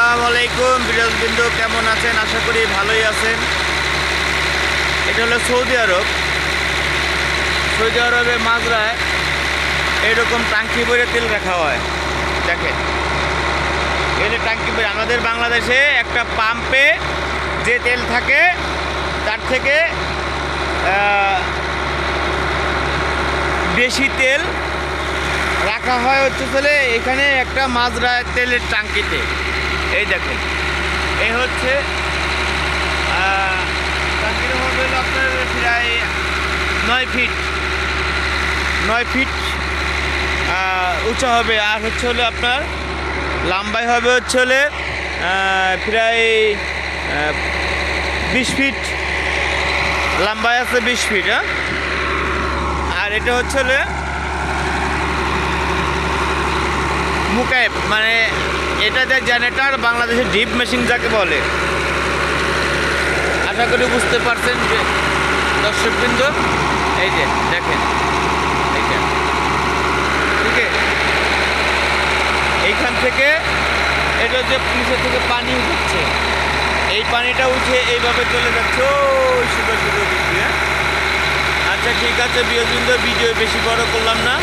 আসসালামু আলাইকুম বিরোধবিন্দু, কেমন আছেন? আশা করি ভালোই আছেন। এটা হলো সৌদি আরব। সৌদি আরবে মাজরায় এরকম টাঙ্কি ভরে তেল রাখা হয়। দেখেন, এলে টাঙ্কি ভরে। আমাদের বাংলাদেশে একটা পাম্পে যে তেল থাকে তার থেকে বেশি তেল রাখা হয় এখানে একটা মাজরায় তেলের টাঙ্কিতে। এই দেখেন, এই হচ্ছে টাঙ্কির মধ্যে হলো আপনার প্রায় 9 ফিট উঁচা হবে। আর হলো আপনার লম্বাই হবে প্রায় 20 ফিট লম্বাই আছে, 20 ফিট। আর এটা মুকাইব, মানে এটা যে জেনারেটর, বাংলাদেশের ডিপ মেশিন যাকে বলে। আশা করি বুঝতে পারছেন যে দর্শকবৃন্দ। এই যে দেখেন, এইটা ঠিক আছে। এইখান থেকে এটা যে নিচে থেকে পানি উঠছে, এই পানিটা উঠে এইভাবে চলে যাচ্ছে ওই সুন্দর সুন্দর দিকে। আচ্ছা ঠিক আছে বিরোধবিন্দু, ভিডিও বেশি বড় করলাম না।